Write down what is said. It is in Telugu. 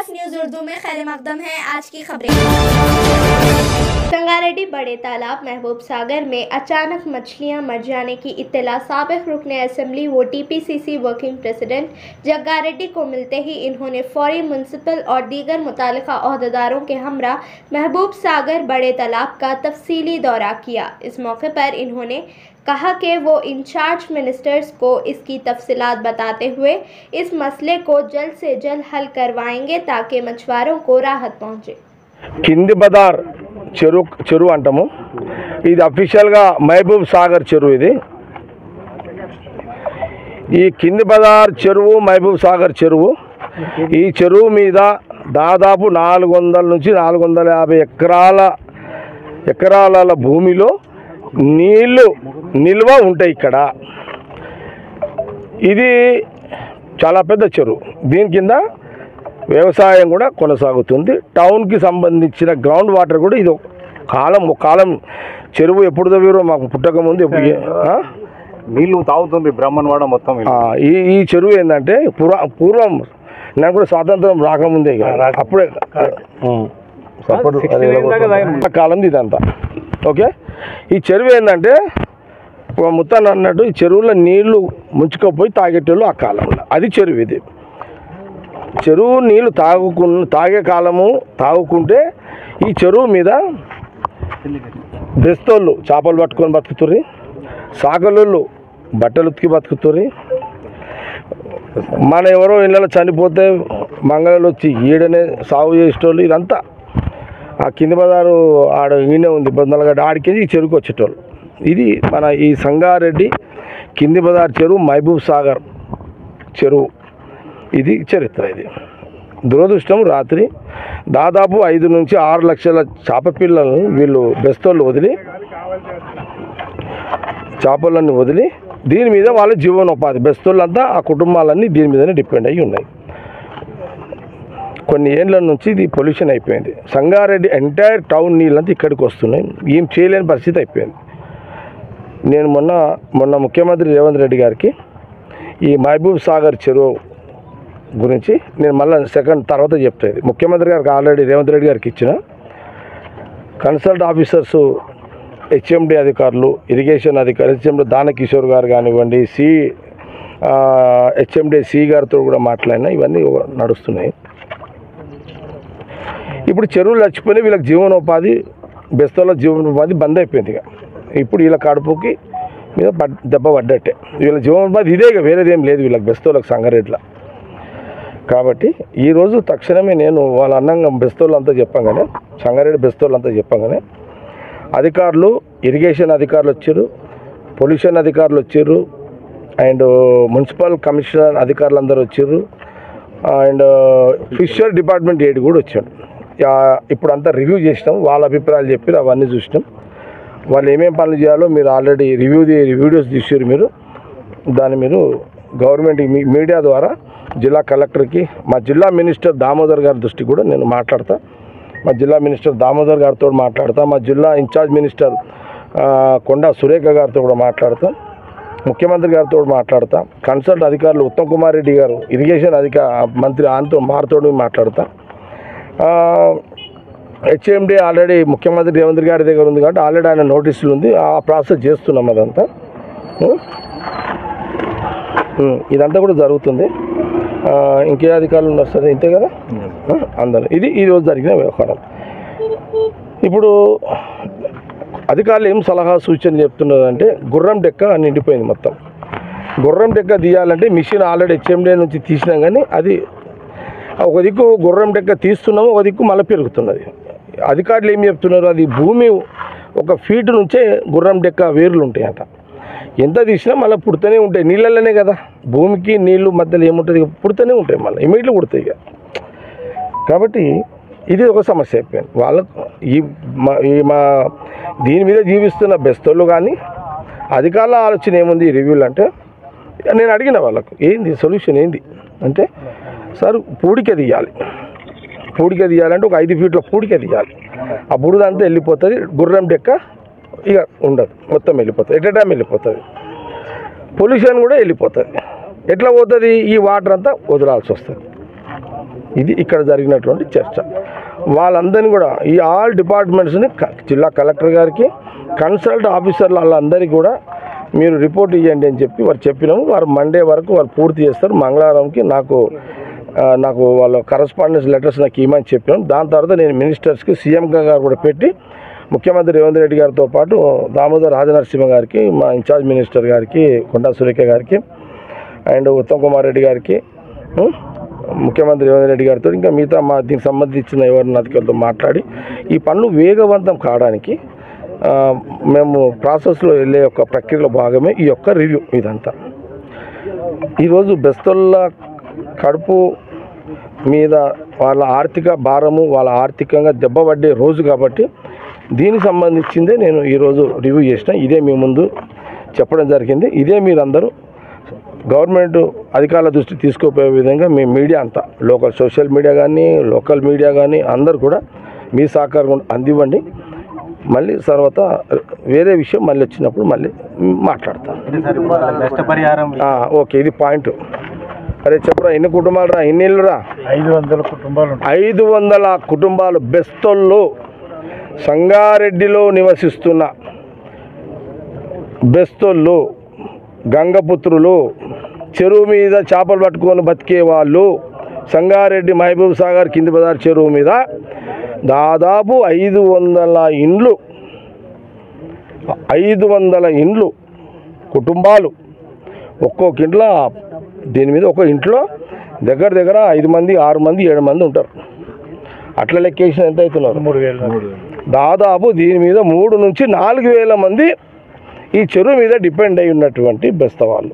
PF न्यूज़ उर्दू में खैर मकदम है। आज की खबरें। संगारेड्डी बड़े तालाब महबूब सागर में अचानक मछलियां मर जाने की इत्तला साबिक रुकने असेंबली व TPCC वर्किंग प्रेसिडेंट जग्गारेड्डी को मिलते ही इन्होंने फौरी म्युनिसिपल और दीगर मुतालिका ओहदेदारों के हमरा महबूब सागर बड़े तालाब का तफसीली दौरा किया। इस मौके पर इन्होंने कहा कि वो इंचार्ज मिनिस्टर्स को इसकी तफसीलात बताते हुए इस मसले को जल्द से जल्द हल करवाएंगे ताकि मछुआरों को राहत पहुँचे। కింది బజార్ చెరువు అంటాము। ఇది అఫీషియల్గా మహబూబ్ సాగర్ చెరువు। ఇది ఈ కింది బజార్ చెరువు మహబూబ్ సాగర్ చెరువు। ఈ చెరువు మీద దాదాపు 400 నుంచి 450 ఎకరాల భూమిలో నీళ్లు నిల్వ ఉంటాయి। ఇక్కడ ఇది చాలా పెద్ద చెరువు। దీని కింద వ్యవసాయం కూడా కొనసాగుతుంది। టౌన్కి సంబంధించిన గ్రౌండ్ వాటర్ కూడా ఇది ఒక కాలం చెరువు ఎప్పుడు తవ్వారో మాకు పుట్టక ముందు నీళ్ళు తాగుతుంది బ్రహ్మణవాడ మొత్తం। ఈ చెరువు ఏంటంటే పూర్వం నాకు కూడా స్వాతంత్రం రాకముందే అప్పుడే కాలం ఇదంతా ఓకే। ఈ చెరువు ఏంటంటే మొత్తం అన్నట్టు ఈ చెరువులో నీళ్లు ముంచుకపోయి తాగేటోళ్ళు ఆ కాలంలో అది చెరువు। ఇది చెరువు నీళ్ళు తాగే కాలము తాగుకుంటే ఈ చెరువు మీద బెస్తోళ్ళు చేపలు పట్టుకొని బతుకుతుర్రి, సాగలోళ్ళు బట్టలు ఉతికి బతుకుతుర్రి, మన ఎవరో ఇళ్ళలో చనిపోతే మంగళలు వచ్చి ఈడనే సాగు చేసేటోళ్ళు। ఇదంతా ఆ కింది బజారు ఆడ ఈయనే ఉంది బొందలగడ్డ ఆడికి ఈ చెరువుకి వచ్చేటోళ్ళు। ఇది మన ఈ సంగారెడ్డి కింది బజార్ చెరువు మహబూబ్ సాగర్ చెరువు। ఇది చరిత్ర। ఇది దురదృష్టం రాత్రి దాదాపు 5 నుంచి 6 లక్షల చేప పిల్లలను వీళ్ళు బెస్తోళ్ళు చేపలన్నీ వదిలి దీని మీద వాళ్ళ జీవనోపాధి బెస్తోళ్ళంతా ఆ కుటుంబాలన్నీ దీని మీదనే డిపెండ్ అయ్యి ఉన్నాయి। కొన్ని ఏళ్ళ నుంచి ఇది పొల్యూషన్ అయిపోయింది। సంగారెడ్డి ఎంటైర్ టౌన్ నీళ్ళంతా ఇక్కడికి వస్తున్నాయి। ఏం చేయలేని పరిస్థితి అయిపోయింది। నేను మొన్న ముఖ్యమంత్రి రేవంత్ రెడ్డి గారికి ఈ మహబూబ్ సాగర్ చెరువు గురించి నేను మళ్ళీ సెకండ్ తర్వాత చెప్తాను। ముఖ్యమంత్రి గారికి ఆల్రెడీ రేవంత్ రెడ్డి గారికి ఇచ్చిన కన్సల్ట్ ఆఫీసర్సు HMD అధికారులు, ఇరిగేషన్ అధికారులు, HMD దానకిషోర్ గారు కానివ్వండి, HMD C గారితో కూడా మాట్లాడినా ఇవన్నీ నడుస్తున్నాయి। ఇప్పుడు చెరువులు చచ్చిపోయి వీళ్ళకి జీవనోపాధి బెస్తోళ్ళ జీవనోపాధి బంద్ అయిపోయింది। ఇప్పుడు వీళ్ళ కడుపుకి మీద దెబ్బ పడ్డట్టే। వీళ్ళ జీవనోపాధి ఇదే, వేరేదేం లేదు వీళ్ళకి బెస్తోళ్ళకి సంగారెడ్డిలో। కాబట్టి ఈరోజు తక్షణమే నేను వాళ్ళ అన్నంగా బెస్తోళ్ళంతా చెప్పగానే సంగారెడ్డి బెస్తోళ్ళంతా చెప్పగానే అధికారులు, ఇరిగేషన్ అధికారులు వచ్చారు, పొల్యూషన్ అధికారులు వచ్చారు, అండ్ మున్సిపల్ కమిషనర్ అధికారులు అందరూ వచ్చారు, అండ్ ఫిషర్ డిపార్ట్మెంట్ ఏడు కూడా వచ్చాడు। ఇప్పుడు అంతా రివ్యూ చేసినాం, వాళ్ళ అభిప్రాయాలు చెప్పారు, అవన్నీ చూసినాం। వాళ్ళు ఏమేమి పనులు చేయాలో మీరు ఆల్రెడీ వీడియోస్ తీసారు। మీరు దాన్ని మీరు గవర్నమెంట్ మీడియా ద్వారా జిల్లా కలెక్టర్కి, మా జిల్లా మినిస్టర్ దామోదర్ గారి దృష్టికి కూడా నేను మాట్లాడతా। మా జిల్లా మినిస్టర్ దామోదర్ గారితో మాట్లాడతా, మా జిల్లా ఇన్ఛార్జ్ మినిస్టర్ కొండా సురేఖ గారితో కూడా మాట్లాడతా, ముఖ్యమంత్రి గారితో మాట్లాడతా, కన్సల్ట్ అధికారులు ఉత్తమ్ కుమార్ రెడ్డి గారు ఇరిగేషన్ మంత్రి మారితో మాట్లాడతా। HMD ఆల్రెడీ ముఖ్యమంత్రి రేవంత్ గారి దగ్గర ఉంది కాబట్టి ఆల్రెడీ ఆయన నోటీసులు ఉంది, ఆ ప్రాసెస్ చేస్తున్నాం। అదంతా ఇదంతా కూడా జరుగుతుంది। ఇంకే అధికారులు ఉన్నారు సార్, ఇంతే కదా అందరూ। ఇది ఈరోజు జరిగిన వ్యవహారం। ఇప్పుడు అధికారులు ఏం సలహా సూచన చెప్తున్నారంటే గుర్రం డెక్క నిండిపోయింది మొత్తం। గుర్రం డెక్క తీయాలంటే మిషన్ ఆల్రెడీ HMD నుంచి తీసినాం, కానీ అది ఒక దిక్కు గుర్రం డెక్క తీస్తున్నాము, ఒక దిక్కు మళ్ళీ పెరుగుతున్నది। అధికారులు ఏం చెప్తున్నారు, అది భూమి 1 ఫీట్ నుంచే గుర్రం డెక్క వేర్లు ఉంటాయంట। ఎంత తీసినా మళ్ళీ పుడుతూనే ఉంటాయి, నీళ్ళలోనే కదా, భూమికి నీళ్ళు మధ్యలో ఏముంటుంది, పుడుతూనే ఉంటాయి, మళ్ళీ ఇమీడియట్గా పుడతాయి ఇక। కాబట్టి ఇది ఒక సమస్య అయిపోయింది వాళ్ళకు। మా దీని మీద జీవిస్తున్న బెస్తోళ్ళు కానీ అధికారుల ఆలోచన ఏముంది రివ్యూలు అంటే, నేను అడిగిన వాళ్ళకు ఏంది సొల్యూషన్ ఏంది అంటే, సార్ పూడిక తీయాలంటే ఒక 5 ఫీట్ల పూడిక తీయాలి, ఆ బురదంతా వెళ్ళిపోతుంది, గుర్రం డెక్క ఇక ఉండదు, మొత్తం వెళ్ళిపోతుంది, ఎట్ ఎ టైం వెళ్ళిపోతుంది, పొల్యూషన్ కూడా వెళ్ళిపోతుంది। ఎట్లా పోతుంది, ఈ వాటర్ అంతా వదలాల్సి వస్తుంది। ఇది ఇక్కడ జరిగినటువంటి చర్చ. వాళ్ళందరినీ కూడా ఈ ఆల్ డిపార్ట్మెంట్స్ని జిల్లా కలెక్టర్ గారికి కన్సల్ట్ ఆఫీసర్లు వాళ్ళందరికీ కూడా మీరు రిపోర్ట్ ఇవ్వండి అని చెప్పి వారు చెప్పినాము. వారు మండే వరకు వారు పూర్తి చేస్తారు. మంగళవారంకి నాకు వాళ్ళ కరస్పాండెన్స్ లెటర్స్ నాకు ఇవ్వమని చెప్పాను. దాని తర్వాత నేను మినిస్టర్స్కి సీఎం గారు కూడా పెట్టి ముఖ్యమంత్రి రేవంత్ రెడ్డి గారితో పాటు దామోదర్ రాజనరసింహ గారికి, మా ఇన్ఛార్జ్ మినిస్టర్ గారికి, కొండా సురేఖ గారికి అండ్ ఉత్తమ్ కుమార్ రెడ్డి గారికి, ముఖ్యమంత్రి రేవంత్ రెడ్డి గారితో ఇంకా మిగతా దీనికి సంబంధించిన ఎవరిని అధికారులతో మాట్లాడి ఈ పనులు వేగవంతం కావడానికి మేము ప్రాసెస్లో వెళ్ళే యొక్క ప్రక్రియలో భాగమే ఈ యొక్క రివ్యూ. ఇదంతా ఈరోజు బెస్తోళ్ళ కడుపు మీద వాళ్ళ ఆర్థిక భారము, వాళ్ళ ఆర్థికంగా దెబ్బపడ్డే రోజు కాబట్టి దీనికి సంబంధించిందే నేను ఈరోజు రివ్యూ చేసిన. ఇదే మీ ముందు చెప్పడం జరిగింది. ఇదే మీరందరూ గవర్నమెంట్ అధికారుల దృష్టి తీసుకుపోయే విధంగా మీ మీడియా అంతా, లోకల్ సోషల్ మీడియా కానీ లోకల్ మీడియా కానీ అందరూ కూడా మీ సహకారం అందివ్వండి. మళ్ళీ తర్వాత వేరే విషయం మళ్ళీ వచ్చినప్పుడు మళ్ళీ మాట్లాడతాను. ఓకే, ఇది పాయింట్. అరే చెప్పురా, ఎన్ని కుటుంబాలు రా, ఎన్ని ఇళ్ళు రా? 500 కుటుంబాలు. 500 కుటుంబాలు బెస్తోళ్ళు, సంగారెడ్డిలో నివసిస్తున్న బెస్తోళ్ళు, గంగపుత్రులు, చెరువు మీద చేపలు పట్టుకొని బతికే వాళ్ళు, సంగారెడ్డి మహబూబ్ సాగర్ కింది బజార్ చెరువు మీద దాదాపు 500 ఇండ్లు, 500 ఇండ్లు కుటుంబాలు. ఒక్కొక్క ఇంట్లో దీని మీద ఒక ఇంట్లో దగ్గర 5 మంది 6 మంది 7 మంది ఉంటారు. అట్లా లెక్కేసిన ఎంత అవుతున్నారు? 3,000. దాదాపు దీని మీద 3 నుంచి 4,000 మంది ఈ చెరువు మీద డిపెండ్ అయి ఉన్నటువంటి బెస్తవాళ్ళు.